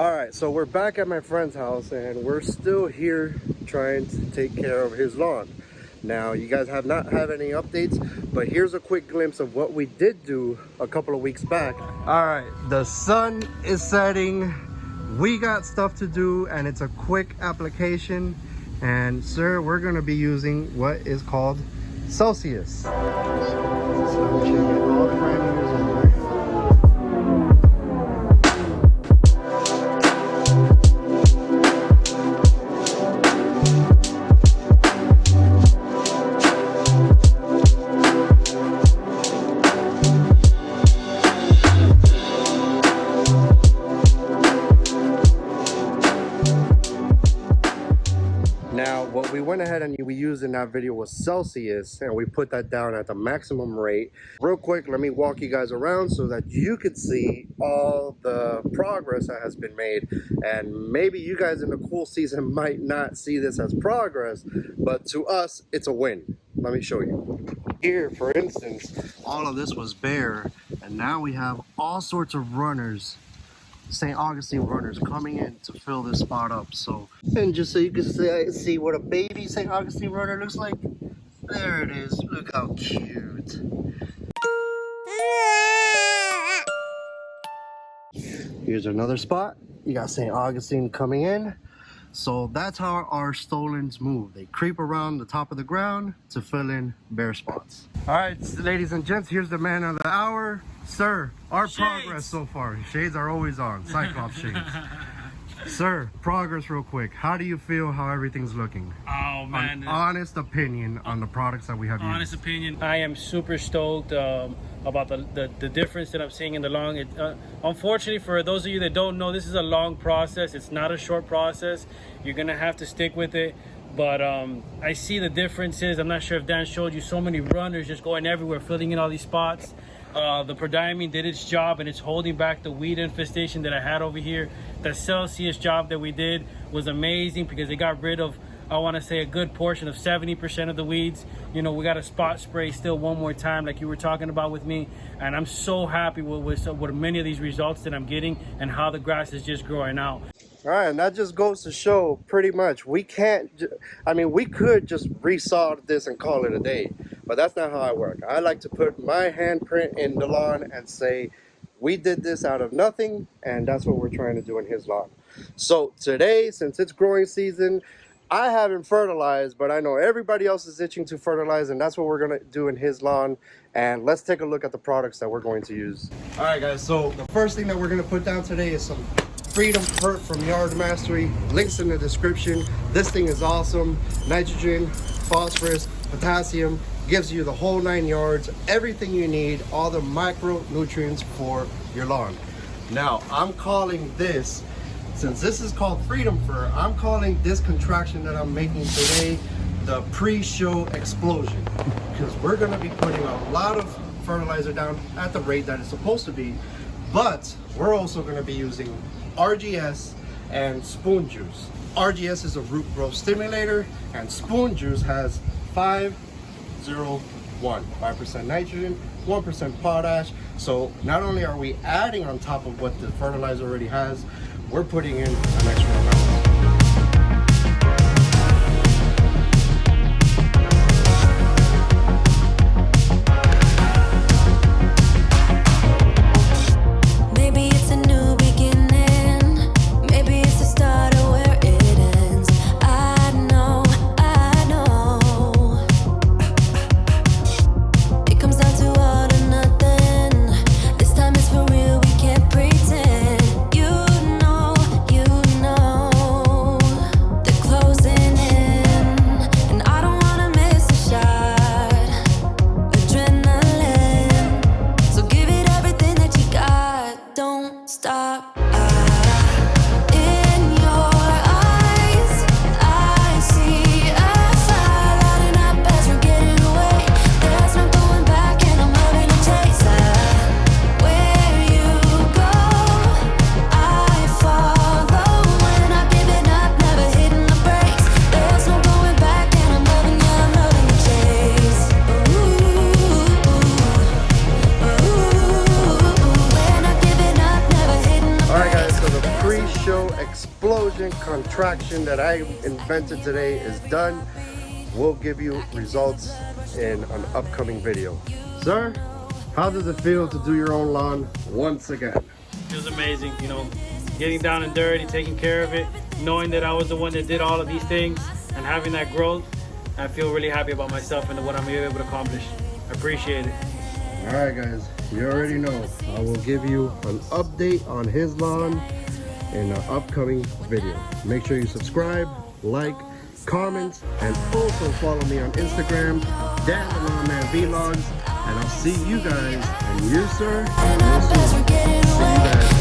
All right, so we're back at my friend's house and we're still here trying to take care of his lawn. Now, you guys have not had any updates, but here's a quick glimpse of what we did do a couple of weeks back. All right, the sun is setting. We got stuff to do and it's a quick application. And sir, we're gonna be using what is called Celsius. So we should get all the granules in there. Now, what we went ahead and we used in that video was Celsius, and we put that down at the maximum rate. Real quick, let me walk you guys around so that you could see all the progress that has been made. And maybe you guys in the cool season might not see this as progress, but to us, it's a win. Let me show you. Here, for instance, all of this was bare, and now we have all sorts of runners, St. Augustine runners, coming in to fill this spot up. So, and just so you can see what a baby St. Augustine runner looks like, there it is. Look how cute. Here's another spot. You got St. Augustine coming in. So that's how our stolons move. They creep around the top of the ground to fill in bare spots. All right, ladies and gents, here's the man of the hour. Sir, our Shades. Progress so far. Shades are always on. Cyclops shades. Sir, progress real quick. How do you feel how everything's looking? Oh man, An honest opinion on the products that we have used. honest opinion, I am super stoked about the difference that I'm seeing in the lawn. Unfortunately, for those of you that don't know, this is a long process. It's not a short process. You're gonna have to stick with it. But I see the differences. I'm not sure if Dan showed you so many runners just going everywhere, filling in all these spots. The prodiamine did its job and it's holding back the weed infestation that I had over here. The Celsius job that we did was amazing because it got rid of, I want to say, a good portion of 70% of the weeds. You know, we got a spot spray still one more time like you were talking about with me, and I'm so happy with many of these results that I'm getting and how the grass is just growing out. All right, and that just goes to show pretty much we can't, I mean, we could just resod this and call it a day, but that's not how I work. I like to put my handprint in the lawn and say, we did this out of nothing, and that's what we're trying to do in his lawn. So today, since it's growing season, I haven't fertilized, but I know everybody else is itching to fertilize, and that's what we're gonna do in his lawn. And let's take a look at the products that we're going to use. All right, guys, so the first thing that we're gonna put down today is some Freedom Pert from Yard Mastery. Links in the description. This thing is awesome. Nitrogen, phosphorus, potassium, gives you the whole 9 yards, everything you need, all the micronutrients for your lawn. Now, I'm calling this, since this is called Freedom Fur, I'm calling this contraction that I'm making today the pre-show explosion, because we're going to be putting a lot of fertilizer down at the rate that it's supposed to be, but we're also going to be using RGS and spoon juice. RGS is a root growth stimulator, and spoon juice has 5% nitrogen, 1% potash. So not only are we adding on top of what the fertilizer already has, we're putting in an extra amount. For real, we can't pretend. You know initial explosion contraction that I invented today is done. We'll give you results in an upcoming video. Sir, how does it feel to do your own lawn once again? Feels amazing, you know, getting down and dirty, taking care of it, knowing that I was the one that did all of these things and having that growth. I feel really happy about myself and what I'm able to accomplish. I appreciate it. All right, guys, you already know. I will give you an update on his lawn in an upcoming video. Make sure you subscribe, like, comment, and also follow me on Instagram, Dan the Lawnman Vlogs, and I'll see you guys, and you, sir, real soon. See you guys.